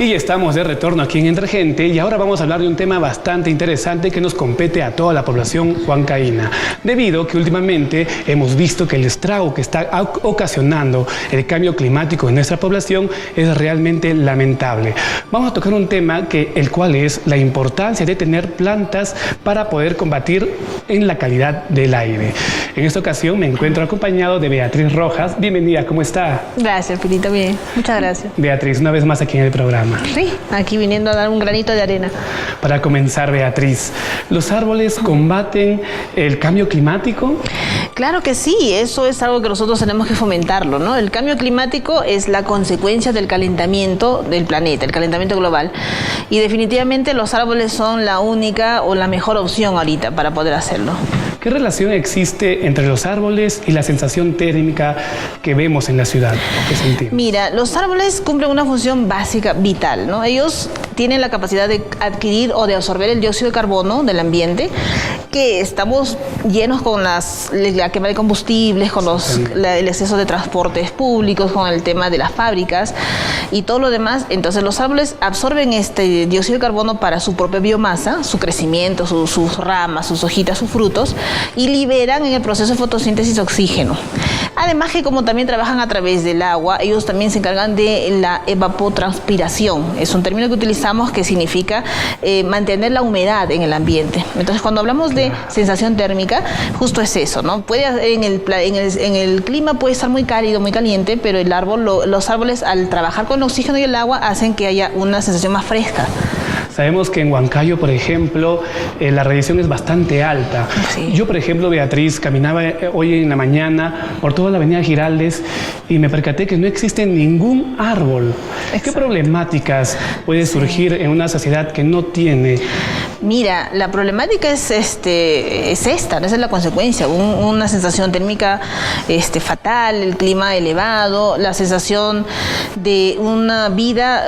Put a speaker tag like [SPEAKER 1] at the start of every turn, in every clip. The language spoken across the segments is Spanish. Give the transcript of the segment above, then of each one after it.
[SPEAKER 1] Y estamos de retorno aquí en Entre Gente y ahora vamos a hablar de un tema bastante interesante que nos compete a toda la población huancaína, debido a que últimamente hemos visto que el estrago que está ocasionando el cambio climático en nuestra población es realmente lamentable. Vamos a tocar un tema el cual es la importancia de tener plantas para poder combatir en la calidad del aire. En esta ocasión me encuentro acompañado de Beatriz Rojas. Bienvenida, ¿cómo está?
[SPEAKER 2] Gracias, Pilito, bien. Muchas gracias.
[SPEAKER 1] Beatriz, una vez más aquí en el programa.
[SPEAKER 2] Sí, aquí viniendo a dar un granito de arena.
[SPEAKER 1] Para comenzar, Beatriz, ¿los árboles combaten el cambio climático?
[SPEAKER 2] Claro que sí, eso es algo que nosotros tenemos que fomentarlo, ¿no? El cambio climático es la consecuencia del calentamiento del planeta, el calentamiento global. Y definitivamente los árboles son la única o la mejor opción ahorita para poder hacerlo.
[SPEAKER 1] ¿Qué relación existe entre los árboles y la sensación térmica que vemos en la ciudad o que sentimos?
[SPEAKER 2] Mira, los árboles cumplen una función básica, vital, ¿no? Ellos tienen la capacidad de adquirir o de absorber el dióxido de carbono del ambiente, que estamos llenos con la quema de combustibles, con el exceso de transportes públicos, con el tema de las fábricas y todo lo demás. Entonces los árboles absorben este dióxido de carbono para su propia biomasa, su crecimiento, sus ramas, sus hojitas, sus frutos, y liberan en el proceso de fotosíntesis oxígeno. Además que como también trabajan a través del agua, ellos también se encargan de la evapotranspiración. Es un término que utilizamos que significa mantener la humedad en el ambiente. Entonces cuando hablamos de sensación térmica, justo es eso, ¿no? En el clima puede estar muy cálido, muy caliente, pero los árboles al trabajar con el oxígeno y el agua hacen que haya una sensación más fresca.
[SPEAKER 1] Sabemos que en Huancayo, por ejemplo, la radiación es bastante alta. Sí. Yo, por ejemplo, Beatriz, caminaba hoy en la mañana por toda la avenida Giraldes y me percaté que no existe ningún árbol. Exacto. ¿Qué problemáticas puede surgir en una sociedad que no tiene?
[SPEAKER 2] Mira, la problemática es esa es la consecuencia, una sensación térmica fatal, el clima elevado, la sensación de una vida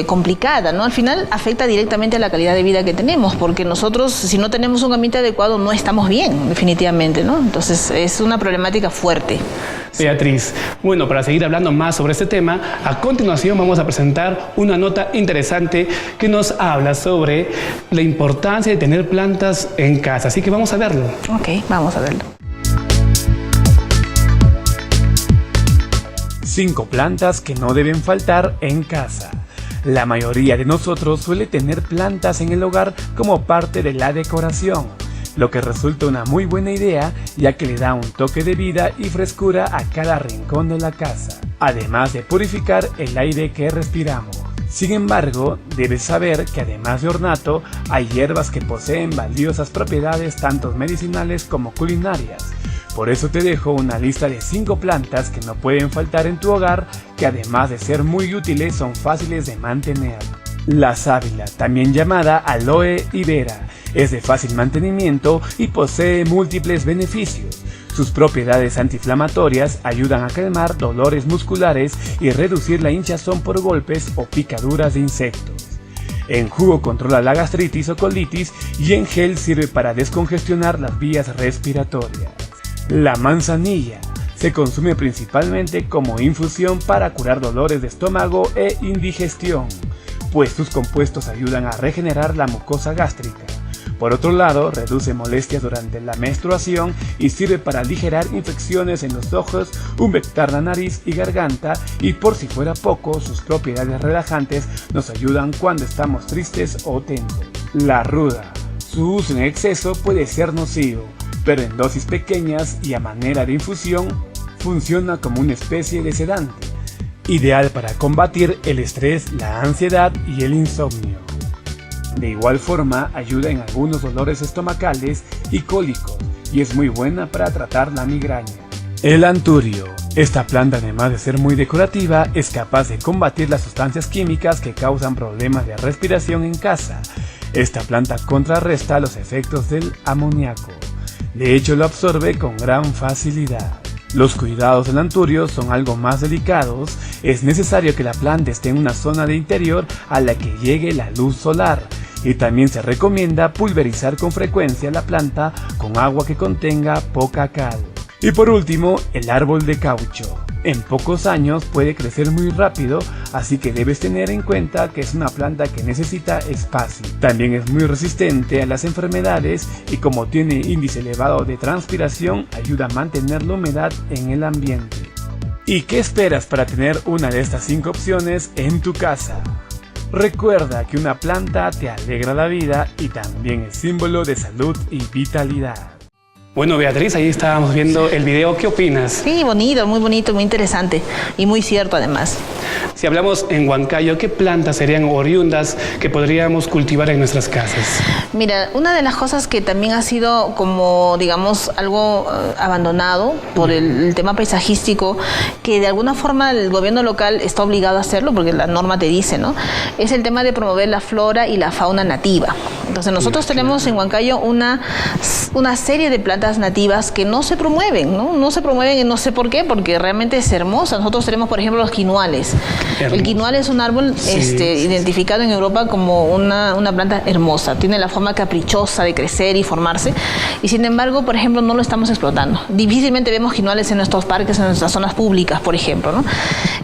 [SPEAKER 2] complicada, ¿no? Al final afecta directamente a la calidad de vida que tenemos, porque nosotros, si no tenemos un ambiente adecuado, no estamos bien, definitivamente, ¿no? Entonces, es una problemática fuerte.
[SPEAKER 1] Beatriz, bueno, para seguir hablando más sobre este tema, a continuación vamos a presentar una nota interesante que nos habla sobre la importancia de tener plantas en casa, así que vamos a verlo.
[SPEAKER 2] Ok, vamos a verlo.
[SPEAKER 3] 5 plantas que no deben faltar en casa. La mayoría de nosotros suele tener plantas en el hogar como parte de la decoración, lo que resulta una muy buena idea ya que le da un toque de vida y frescura a cada rincón de la casa, además de purificar el aire que respiramos. Sin embargo, debes saber que además de ornato, hay hierbas que poseen valiosas propiedades tanto medicinales como culinarias. Por eso te dejo una lista de 5 plantas que no pueden faltar en tu hogar, que además de ser muy útiles son fáciles de mantener. La sábila, también llamada aloe vera, es de fácil mantenimiento y posee múltiples beneficios. Sus propiedades antiinflamatorias ayudan a calmar dolores musculares y reducir la hinchazón por golpes o picaduras de insectos. En jugo controla la gastritis o colitis y en gel sirve para descongestionar las vías respiratorias. La manzanilla se consume principalmente como infusión para curar dolores de estómago e indigestión, pues sus compuestos ayudan a regenerar la mucosa gástrica. Por otro lado, reduce molestias durante la menstruación y sirve para aligerar infecciones en los ojos, humectar la nariz y garganta, y por si fuera poco, sus propiedades relajantes nos ayudan cuando estamos tristes o tensos. La ruda. Su uso en exceso puede ser nocivo, pero en dosis pequeñas y a manera de infusión, funciona como una especie de sedante, ideal para combatir el estrés, la ansiedad y el insomnio. De igual forma, ayuda en algunos dolores estomacales y cólicos y es muy buena para tratar la migraña. El anturio. Esta planta, además de ser muy decorativa, es capaz de combatir las sustancias químicas que causan problemas de respiración en casa. Esta planta contrarresta los efectos del amoníaco. De hecho, lo absorbe con gran facilidad. Los cuidados del anturio son algo más delicados. Es necesario que la planta esté en una zona de interior a la que llegue la luz solar. Y también se recomienda pulverizar con frecuencia la planta con agua que contenga poca cal. Y por último, el árbol de caucho. En pocos años puede crecer muy rápido, así que debes tener en cuenta que es una planta que necesita espacio. También es muy resistente a las enfermedades y como tiene índice elevado de transpiración, ayuda a mantener la humedad en el ambiente. ¿Y qué esperas para tener una de estas 5 opciones en tu casa? Recuerda que una planta te alegra la vida y también es símbolo de salud y vitalidad.
[SPEAKER 1] Bueno, Beatriz, ahí estábamos viendo el video. ¿Qué opinas?
[SPEAKER 2] Sí, bonito, muy interesante y muy cierto además.
[SPEAKER 1] Si hablamos en Huancayo, ¿qué plantas serían oriundas que podríamos cultivar en nuestras casas?
[SPEAKER 2] Mira, una de las cosas que también ha sido como, digamos, algo abandonado por el tema paisajístico, que de alguna forma el gobierno local está obligado a hacerlo, porque la norma te dice, ¿no? Es el tema de promover la flora y la fauna nativa. Entonces nosotros tenemos en Huancayo una serie de plantas nativas que no se promueven, ¿no? No se promueven y no sé por qué, porque realmente es hermosa. Nosotros tenemos, por ejemplo, los quinoales. El quinoal es un árbol identificado en Europa como una planta hermosa. Tiene la forma caprichosa de crecer y formarse. Y sin embargo, por ejemplo, no lo estamos explotando. Difícilmente vemos quinoales en nuestros parques, en nuestras zonas públicas, por ejemplo, ¿no?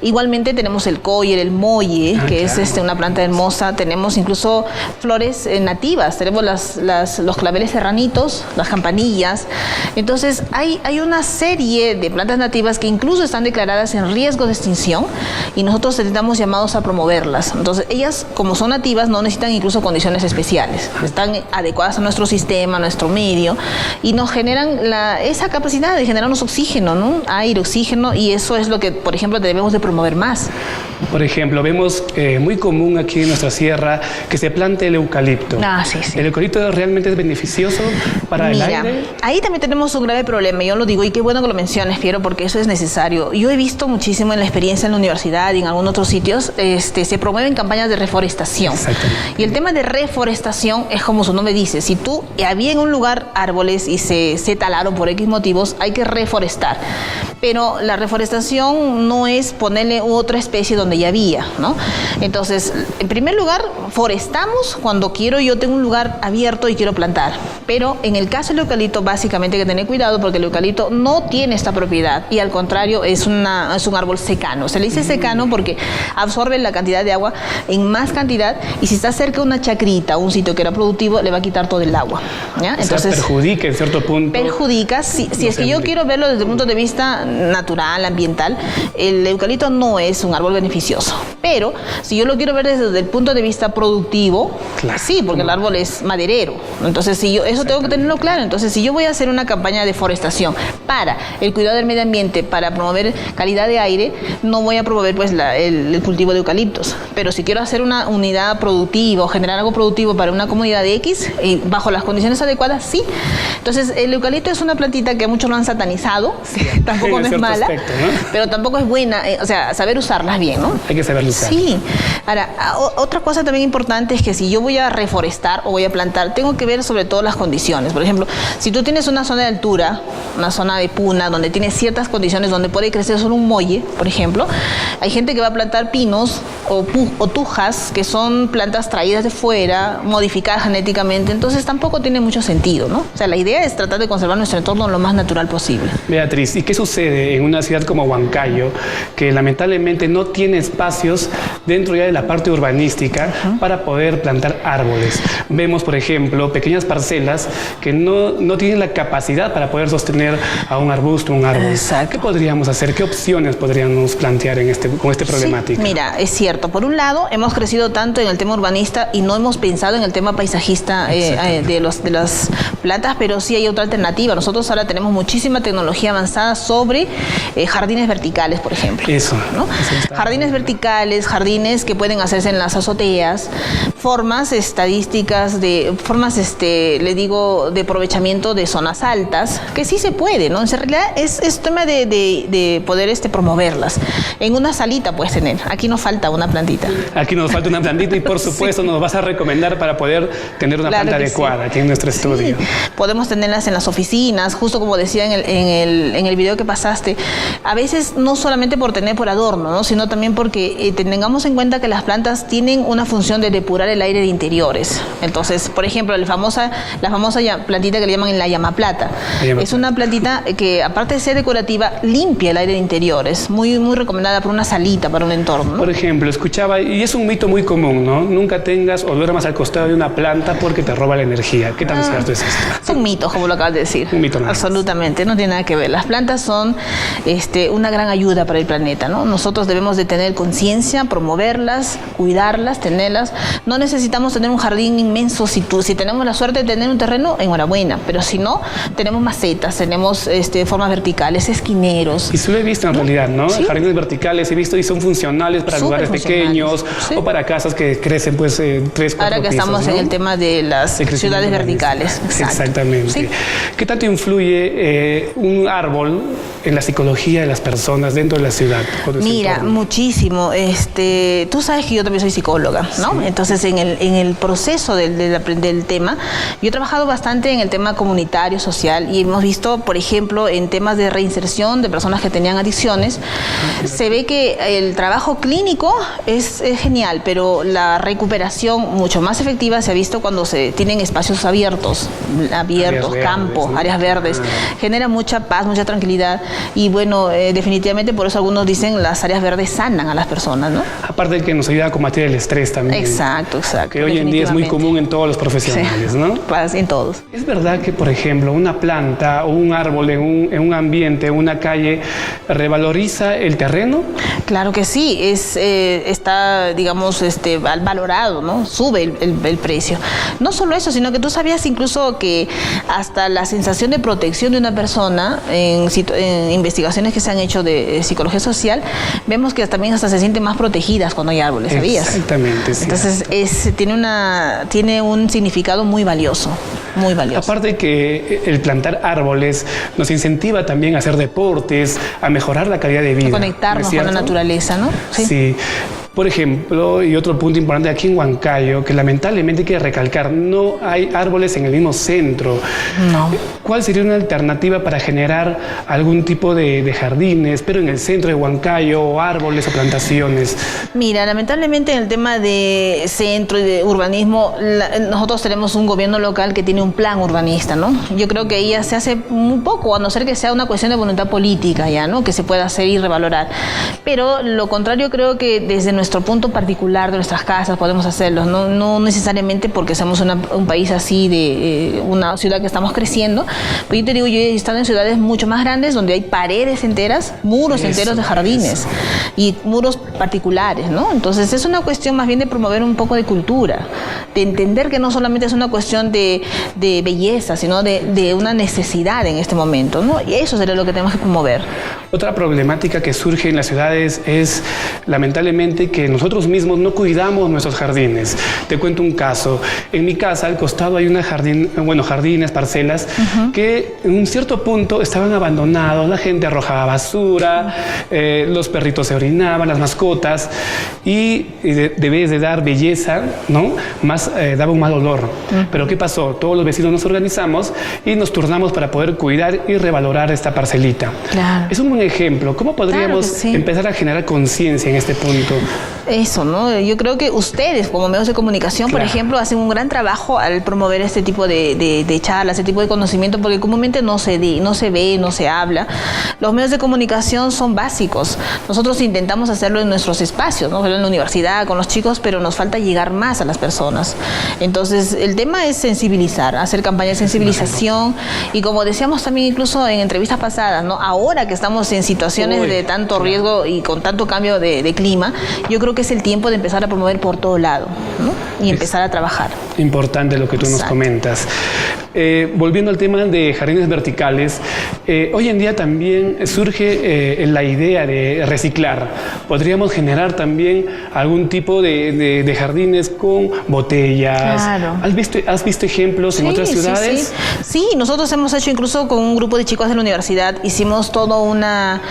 [SPEAKER 2] Igualmente tenemos el coyer, el molle, que es una planta hermosa. Tenemos incluso flores nativas. Tenemos los claveles serranitos, las campanillas. Entonces, hay una serie de plantas nativas que incluso están declaradas en riesgo de extinción y nosotros estamos llamados a promoverlas. Entonces, ellas, como son nativas, no necesitan incluso condiciones especiales. Están adecuadas a nuestro sistema, a nuestro medio, y nos generan esa capacidad de generarnos oxígeno, ¿no? Aire, oxígeno, y eso es lo que, por ejemplo, debemos de promover más.
[SPEAKER 1] Por ejemplo, vemos muy común aquí en nuestra sierra que se plante el eucalipto.
[SPEAKER 2] Sí.
[SPEAKER 1] ¿El eucalipto realmente es beneficioso para el aire?
[SPEAKER 2] Ahí también tenemos un grave problema. Yo lo digo, y qué bueno que lo menciones, Piero, porque eso es necesario. Yo he visto muchísimo en la experiencia en la universidad y en algunos otros sitios, se promueven campañas de reforestación. Y el tema de reforestación es como su nombre dice, si tú había en un lugar árboles y se talaron por X motivos, hay que reforestar. Pero la reforestación no es ponerle otra especie donde ya había, ¿no? Entonces, en primer lugar, forestamos cuando yo tengo un lugar abierto y quiero plantar. Pero en el caso del eucalipto, básicamente hay que tener cuidado porque el eucalipto no tiene esta propiedad y al contrario es un árbol secano. Se le dice secano porque absorbe la cantidad de agua en más cantidad y si está cerca de una chacrita o un sitio que era productivo, le va a quitar todo el agua, ¿ya? Entonces,
[SPEAKER 1] perjudica en cierto punto.
[SPEAKER 2] Perjudica, si es que yo quiero verlo desde el punto de vista natural, ambiental, el eucalipto no es un árbol beneficioso. Pero si yo lo quiero ver desde el punto de vista productivo, sí, porque el árbol es maderero. Entonces, eso tengo que tenerlo claro. Entonces, si yo voy a hacer una campaña de forestación para el cuidado del medio ambiente, para promover calidad de aire, no voy a promover pues el cultivo de eucaliptos. Pero si quiero hacer una unidad productiva o generar algo productivo para una comunidad de X, bajo las condiciones adecuadas, sí. Entonces, el eucalipto es una plantita que muchos lo han satanizado, tampoco no es mala, aspecto, ¿no? Pero tampoco es buena, o sea, saber usarlas bien, ¿no?
[SPEAKER 1] Hay que saberlo usar.
[SPEAKER 2] Sí. Ahora, otra cosa también importante es que si yo voy a reforestar o voy a plantar, tengo que ver sobre todo las condiciones. Por ejemplo, si tú tienes una zona de altura, una zona de puna, donde tienes ciertas condiciones, donde puede crecer solo un molle, por ejemplo, hay gente que va a plantar pinos o tujas, que son plantas traídas de fuera, modificadas genéticamente, entonces tampoco tiene mucho sentido, ¿no? O sea, la idea es tratar de conservar nuestro entorno lo más natural posible.
[SPEAKER 1] Beatriz, ¿y qué sucede en una ciudad como Huancayo, que lamentablemente no tiene espacios dentro ya de la parte urbanística para poder plantar árboles? Vemos, por ejemplo, pequeñas parcelas que no tienen la capacidad para poder sostener a un arbusto, un árbol.
[SPEAKER 2] Exacto.
[SPEAKER 1] ¿Qué podríamos hacer? ¿Qué opciones podríamos plantear con esta problemática?
[SPEAKER 2] Sí, mira, es cierto. Por un lado, hemos crecido tanto en el tema urbanista y no hemos pensado en el tema paisajista de las plantas, pero sí hay otra alternativa. Nosotros ahora tenemos muchísima tecnología avanzada sobre jardines verticales, por ejemplo.
[SPEAKER 1] Eso,
[SPEAKER 2] ¿no? Jardines verticales, jardines que pueden hacerse en las azoteas, formas estadísticas de aprovechamiento de zonas altas, que sí se puede, ¿no? En realidad es tema de poder promoverlas. En una salita puedes tener. Aquí nos falta una plantita.
[SPEAKER 1] Aquí nos falta una plantita y por supuesto nos vas a recomendar para poder tener una planta adecuada aquí en nuestro estudio.
[SPEAKER 2] Sí. Podemos tenerlas en las oficinas, justo como decía en el video que pasaba. conversaste, a veces no solamente por tener por adorno, ¿no? Sino también porque tengamos en cuenta que las plantas tienen una función de depurar el aire de interiores. Entonces, por ejemplo, la famosa plantita que le llaman la llamaplata. Es una plantita que, aparte de ser decorativa, limpia el aire de interiores. Muy, muy recomendada para una salita, para un entorno, ¿no?
[SPEAKER 1] Por ejemplo, escuchaba, y es un mito muy común, ¿no? Nunca tengas o duermas al costado de una planta porque te roba la energía. ¿Qué tan cierto es esto?
[SPEAKER 2] Son mitos, como lo acabas de decir.
[SPEAKER 1] Un mito nada más.
[SPEAKER 2] Absolutamente, no tiene nada que ver. Las plantas son una gran ayuda para el planeta, ¿no? Nosotros debemos de tener conciencia, promoverlas, cuidarlas, tenerlas. No necesitamos tener un jardín inmenso. Si tenemos la suerte de tener un terreno, enhorabuena. Pero si no, tenemos macetas, tenemos formas verticales, esquineros.
[SPEAKER 1] Y sí lo he visto en realidad, ¿no? Sí. Jardines verticales he visto y son funcionales para lugares pequeños, sí, o para casas que crecen pues 3, 4 pisos.
[SPEAKER 2] Ahora que estamos, ¿no?, en el tema de las ciudades verticales.
[SPEAKER 1] Exactamente. Sí. ¿Qué tanto influye un árbol en la psicología de las personas dentro de la ciudad?
[SPEAKER 2] Mira, muchísimo. Tú sabes que yo también soy psicóloga, ¿no? Sí. Entonces, en el proceso del tema, yo he trabajado bastante en el tema comunitario, social, y hemos visto, por ejemplo, en temas de reinserción de personas que tenían adicciones, se ve que el trabajo clínico es genial, pero la recuperación mucho más efectiva se ha visto cuando se tienen espacios abiertos, campo, ¿no? Áreas verdes. Genera mucha paz, mucha tranquilidad, y bueno, definitivamente por eso algunos dicen las áreas verdes sanan a las personas, ¿no?
[SPEAKER 1] Aparte de que nos ayuda a combatir el estrés también.
[SPEAKER 2] Exacto.
[SPEAKER 1] Que hoy en día es muy común en todos los profesionales, sí, ¿no?
[SPEAKER 2] En todos.
[SPEAKER 1] ¿Es verdad que, por ejemplo, una planta o un árbol en un ambiente, una calle, revaloriza el terreno?
[SPEAKER 2] Claro que sí, está, digamos, valorado, ¿no? Sube el precio. No solo eso, sino que tú sabías incluso que hasta la sensación de protección de una persona, en investigaciones que se han hecho de psicología social, vemos que también hasta se sienten más protegidas cuando hay árboles, ¿sabías?
[SPEAKER 1] Exactamente, sí.
[SPEAKER 2] Entonces, tiene un significado muy valioso, muy valioso.
[SPEAKER 1] Aparte que el plantar árboles nos incentiva también a hacer deportes, a mejorar la calidad de vida.
[SPEAKER 2] A conectarnos con la naturaleza, ¿no?
[SPEAKER 1] Sí. Por ejemplo, y otro punto importante aquí en Huancayo, que lamentablemente hay que recalcar, no hay árboles en el mismo centro.
[SPEAKER 2] No.
[SPEAKER 1] ¿Cuál sería una alternativa para generar algún tipo de jardines, pero en el centro de Huancayo, o árboles o plantaciones?
[SPEAKER 2] Mira, lamentablemente en el tema de centro y de urbanismo, nosotros tenemos un gobierno local que tiene un plan urbanista, ¿no? Yo creo que ahí ya se hace muy poco, a no ser que sea una cuestión de voluntad política ya, ¿no? Que se pueda hacer y revalorar. Pero lo contrario, creo que desde nuestro punto particular de nuestras casas podemos hacerlo, no necesariamente porque somos un país así, de una ciudad que estamos creciendo. Pero yo te digo, yo he estado en ciudades mucho más grandes donde hay paredes enteras, muros enteros de jardines y muros particulares, ¿no? Entonces es una cuestión más bien de promover un poco de cultura, de entender que no solamente es una cuestión de belleza, sino de una necesidad en este momento, ¿no? Y eso sería lo que tenemos que promover.
[SPEAKER 1] Otra problemática que surge en las ciudades es, lamentablemente, que nosotros mismos no cuidamos nuestros jardines. Te cuento un caso. En mi casa, al costado, hay jardines, parcelas, que en un cierto punto estaban abandonados, la gente arrojaba basura, los perritos se orinaban, las mascotas, y debes de dar belleza, ¿no? Daba un mal olor. Pero ¿qué pasó? Todos los vecinos nos organizamos y nos turnamos para poder cuidar y revalorar esta parcelita.
[SPEAKER 2] Claro.
[SPEAKER 1] Es un buen ejemplo. ¿Cómo podríamos empezar a generar conciencia en este punto?
[SPEAKER 2] Eso, ¿no? Yo creo que ustedes, como medios de comunicación, por ejemplo, hacen un gran trabajo al promover este tipo de charlas, este tipo de conocimiento, porque comúnmente no se ve, no se habla. Los medios de comunicación son básicos. Nosotros intentamos hacerlo en nuestros espacios, ¿no? En la universidad, con los chicos, pero nos falta llegar más a las personas. Entonces, el tema es sensibilizar, hacer campañas de sensibilización, y como decíamos también incluso en entrevistas pasadas, ¿no? Ahora que estamos en situaciones de tanto riesgo y con tanto cambio de clima, yo creo que es el tiempo de empezar a promover por todo lado, ¿no? Y empezar a trabajar.
[SPEAKER 1] Importante lo que tú nos comentas. Volviendo al tema de jardines verticales, hoy en día también surge la idea de reciclar. Podríamos generar también algún tipo de jardines con botellas. Claro. ¿Has visto ejemplos en otras ciudades?
[SPEAKER 2] Sí, nosotros hemos hecho incluso con un grupo de chicos de la universidad, hicimos toda una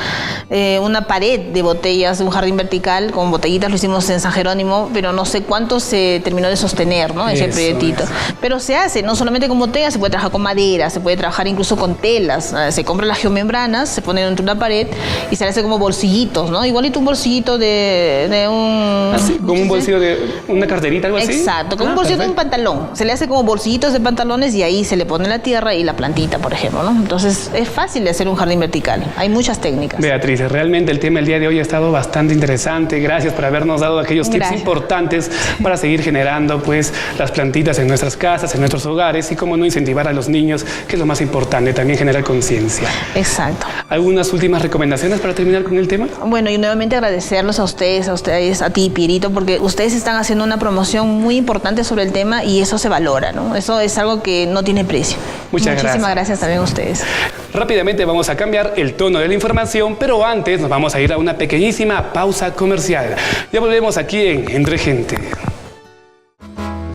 [SPEAKER 2] pared de botellas, un jardín vertical con botellitas, lo hicimos en San Jerónimo, pero no sé cuánto se terminó de sostener, ¿no? Ese proyectito. Pero se hace, no solamente con botellas, se puede trabajar con madera, se puede trabajar incluso con telas. Se compran las geomembranas, se ponen entre una pared y se le hace como bolsillitos, ¿no? Igualito un bolsillito de un...
[SPEAKER 1] Así, como un bolsillo de una carterita, algo así.
[SPEAKER 2] Exacto, como un bolsillo de un pantalón. Se le hace como bolsillitos de pantalones y ahí se le pone la tierra y la plantita, por ejemplo, ¿no? Entonces es fácil de hacer un jardín vertical. Hay muchas técnicas.
[SPEAKER 1] Beatriz, realmente el tema del día de hoy ha estado bastante interesante. Gracias por habernos dado aquellos tips importantes para seguir generando pues las plantitas en nuestras casas, en nuestros hogares y cómo no incentivar a los niños, que es lo más importante, también generar conciencia.
[SPEAKER 2] Exacto.
[SPEAKER 1] ¿Algunas últimas recomendaciones para terminar con el tema?
[SPEAKER 2] Bueno, y nuevamente agradecerlos a ustedes, a ti, Pierito, porque ustedes están haciendo una promoción muy importante sobre el tema y eso se valora, ¿no? Eso es algo que no tiene precio. Muchísimas gracias también a ustedes.
[SPEAKER 1] Rápidamente vamos a cambiar el tono de la información, pero antes nos vamos a ir a una pequeñísima pausa comercial. Ya volvemos aquí en Entre Gente.